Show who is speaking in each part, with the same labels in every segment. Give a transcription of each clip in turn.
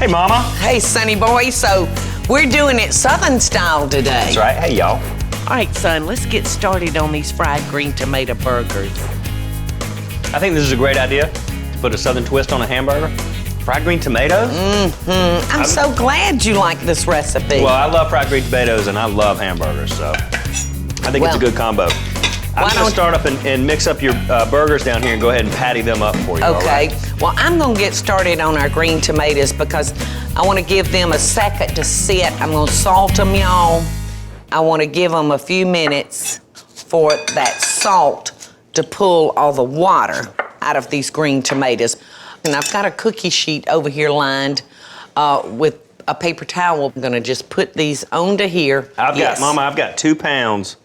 Speaker 1: Hey, Mama.
Speaker 2: Hey, Sonny boy. So we're doing it Southern style today.
Speaker 1: That's right. Hey, y'all.
Speaker 2: All right, son, let's get started on these fried green tomato burgers.
Speaker 1: I think this is a great idea to put a Southern twist on a hamburger. Fried green tomatoes?
Speaker 2: I'm so glad you like this recipe.
Speaker 1: Well, I love fried green tomatoes and I love hamburgers, so I think it's a good combo. I'm going to start up and mix up your burgers down here and go ahead and patty them up for you.
Speaker 2: Okay.
Speaker 1: All right?
Speaker 2: Well, I'm going to get started on our green tomatoes because I want to give them a second to sit. I'm going to salt them, y'all. I want to give them a few minutes for that salt to pull all the water out of these green tomatoes. And I've got a cookie sheet over here lined with a paper towel. I'm going to just put these onto here.
Speaker 1: Mama, I've got 2 pounds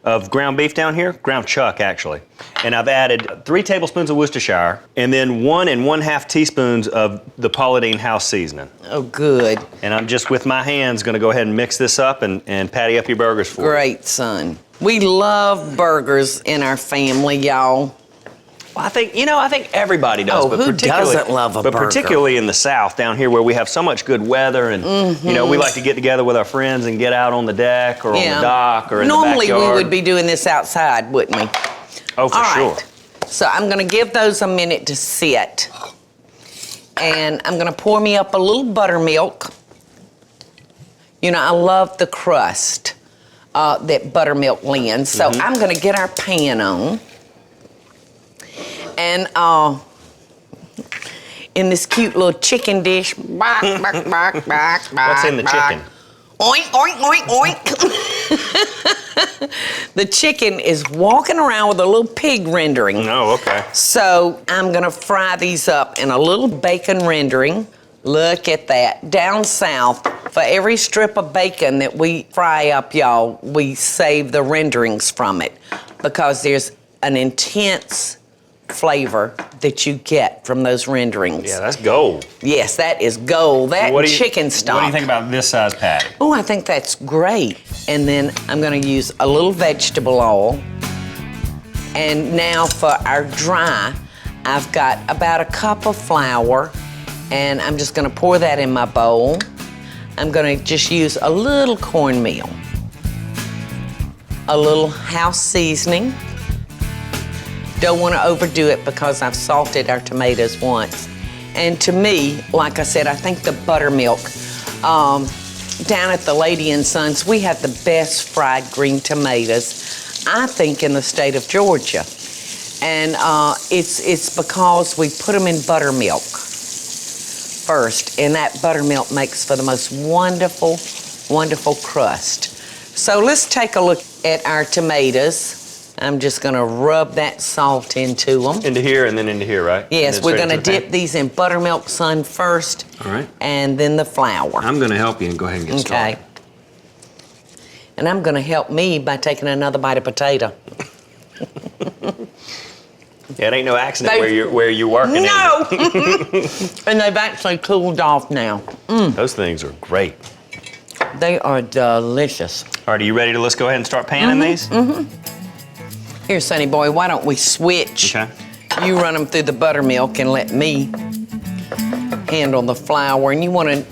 Speaker 1: of ground beef down here, ground chuck actually. And I've added 3 tablespoons of Worcestershire and then 1 1/2 teaspoons of the Paula Deen house seasoning.
Speaker 2: Oh, good.
Speaker 1: And I'm just with my hands gonna go ahead and mix this up and patty up your burgers for you.
Speaker 2: Great, son. We love burgers in our family, y'all.
Speaker 1: Well, I think everybody does.
Speaker 2: Oh, who doesn't love a burger?
Speaker 1: But particularly in the South down here where we have so much good weather and, we like to get together with our friends and get out on the deck or on the dock or in the backyard.
Speaker 2: Normally we would be doing this outside, wouldn't we?
Speaker 1: Oh, for sure.
Speaker 2: So I'm gonna give those a minute to sit. And I'm gonna pour me up a little buttermilk. You know, I love the crust that buttermilk lends. So I'm gonna get our pan on. And in this cute little chicken dish,
Speaker 1: What's in the chicken?
Speaker 2: Oink, oink, oink, oink. The chicken is walking around with a little pig rendering.
Speaker 1: Oh, okay.
Speaker 2: So I'm gonna fry these up in a little bacon rendering. Look at that. Down south, for every strip of bacon that we fry up, y'all, we save the renderings from it because there's an intense flavor that you get from those renderings.
Speaker 1: Yeah, that's gold.
Speaker 2: Yes, that is gold. That chicken stock.
Speaker 1: What do you think about this size patty?
Speaker 2: Oh, I think that's great. And then I'm gonna use a little vegetable oil. And now for our dry, I've got about a cup of flour and I'm just gonna pour that in my bowl. I'm gonna just use a little cornmeal, a little house seasoning. Don't want to overdo it because I've salted our tomatoes once. And to me, like I said, I think the buttermilk, down at the Lady and Sons, we have the best fried green tomatoes, I think, in the state of Georgia. And it's because we put them in buttermilk first, and that buttermilk makes for the most wonderful, wonderful crust. So let's take a look at our tomatoes. I'm just gonna rub that salt into them.
Speaker 1: Into here and then into here, right?
Speaker 2: Yes, we're gonna dip these in buttermilk, son, first.
Speaker 1: All right.
Speaker 2: And then the flour.
Speaker 1: I'm gonna help you and go ahead and get started.
Speaker 2: Okay. And I'm gonna help me by taking another bite of potato.
Speaker 1: Yeah, it ain't no accident where you're working.
Speaker 2: No! And they've actually cooled off now.
Speaker 1: Those things are great.
Speaker 2: They are delicious.
Speaker 1: All right, are you ready to let's go ahead and start panning these?
Speaker 2: Here, Sonny boy, why don't we switch?
Speaker 1: Okay.
Speaker 2: You run them through the buttermilk and let me handle the flour. And you want to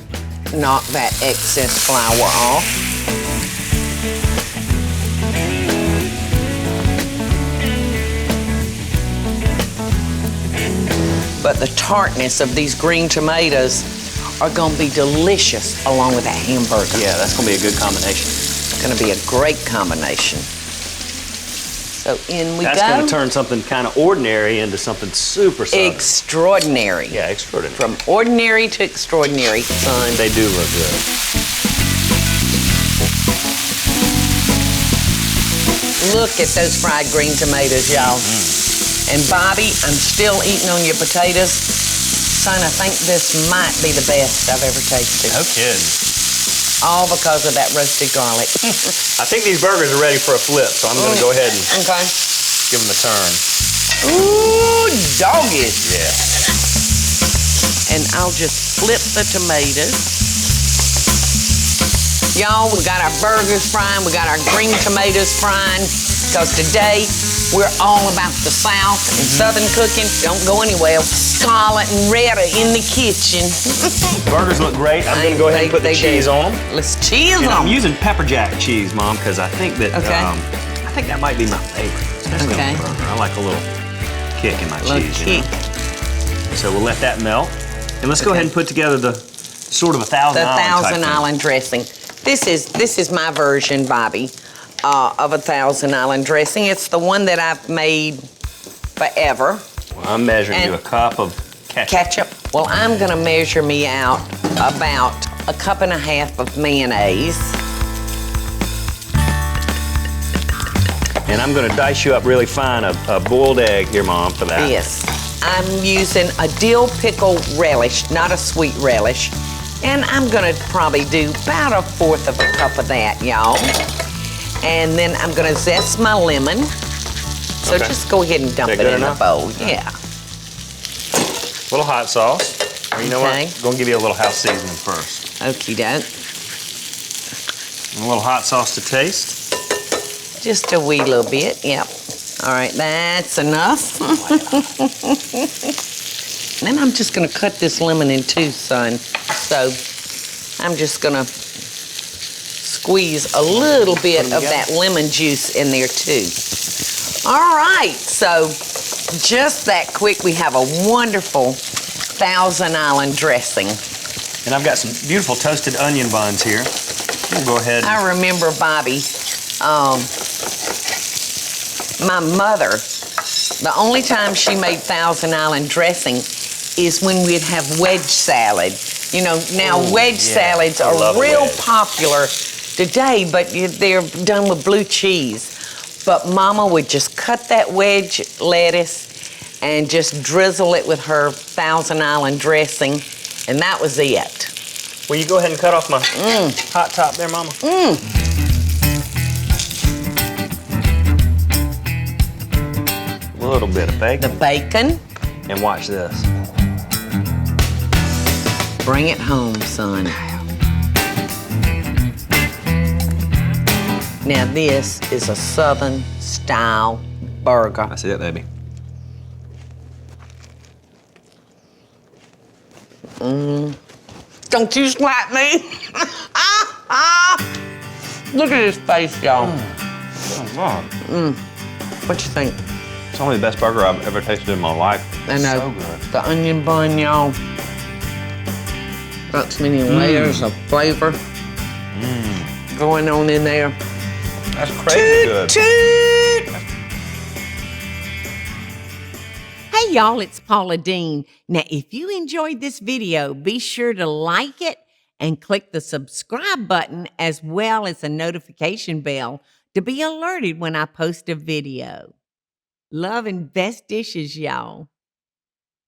Speaker 2: knock that excess flour off. But the tartness of these green tomatoes are going to be delicious along with that hamburger.
Speaker 1: Yeah, that's going to be a good combination.
Speaker 2: It's going to be a great combination. So in we go.
Speaker 1: That's going to turn something kind of ordinary into something super Southern.
Speaker 2: Extraordinary.
Speaker 1: Yeah, extraordinary.
Speaker 2: From ordinary to extraordinary, son.
Speaker 1: They do look good.
Speaker 2: Look at those fried green tomatoes, y'all. And Bobby, I'm still eating on your potatoes. Son, I think this might be the best I've ever tasted.
Speaker 1: No kidding.
Speaker 2: All because of that roasted garlic.
Speaker 1: I think these burgers are ready for a flip, so I'm going to go ahead and give them a turn.
Speaker 2: Ooh, doggy.
Speaker 1: Yeah.
Speaker 2: And I'll just flip the tomatoes. Y'all, we got our burgers frying, we got our green tomatoes frying. because today we're all about the South and Southern cooking. Don't go anywhere. Scarlett and Retta in the kitchen.
Speaker 1: Burgers look great. I'm going to go ahead and put the cheese on them.
Speaker 2: Let's cheese them.
Speaker 1: I'm using pepper jack cheese, Mom, because I think that I think that might be my favorite, especially on a burger. I like a little kick in my cheese. You know? So we'll let that melt, and let's go ahead and put together the sort of a Thousand Island
Speaker 2: dressing. This is my version, Bobby, of a Thousand Island dressing. It's the one that I've made forever.
Speaker 1: Well, I'm measuring you a cup of ketchup.
Speaker 2: Well, I'm gonna measure me out about a cup and a half of mayonnaise.
Speaker 1: And I'm gonna dice you up really fine a boiled egg here, Mom, for that.
Speaker 2: Yes. I'm using a dill pickle relish, not a sweet relish. And I'm gonna probably do about 1/4 of a cup of that, y'all. And then I'm gonna zest my lemon. So just go ahead and dump it in the bowl. Yeah.
Speaker 1: A little hot sauce. Or you know what? I'm gonna give you a little house seasoning first.
Speaker 2: Okie doke.
Speaker 1: And a little hot sauce to taste.
Speaker 2: Just a wee little bit, yep. All right, that's enough. And then I'm just gonna cut this lemon in two, son. So I'm just gonna squeeze a little bit of that lemon juice in there too. All right, so just that quick, we have a wonderful Thousand Island dressing.
Speaker 1: And I've got some beautiful toasted onion buns here. We'll go ahead.
Speaker 2: I remember, Bobby, my mother, the only time she made Thousand Island dressing is when we'd have wedge salad. You know, now wedge salads are real popular today, but they're done with blue cheese. But Mama would just cut that wedge lettuce and just drizzle it with her Thousand Island dressing, and that was it.
Speaker 1: Will you go ahead and cut off my hot top there, Mama? A little bit of bacon.
Speaker 2: The bacon.
Speaker 1: And watch this.
Speaker 2: Bring it home, son. Now this is a Southern style burger.
Speaker 1: That's it, baby.
Speaker 2: Don't you slap me. Look at his face, y'all.
Speaker 1: Oh, God.
Speaker 2: What you think?
Speaker 1: It's only the best burger I've ever tasted in my life.
Speaker 2: I know.
Speaker 1: So good.
Speaker 2: The onion bun, y'all. Got many layers of flavor going on in there.
Speaker 1: That's crazy good.
Speaker 2: Toot!
Speaker 3: Hey y'all, it's Paula Deen. Now, if you enjoyed this video, be sure to like it and click the subscribe button as well as the notification bell to be alerted when I post a video. Love and best dishes, y'all.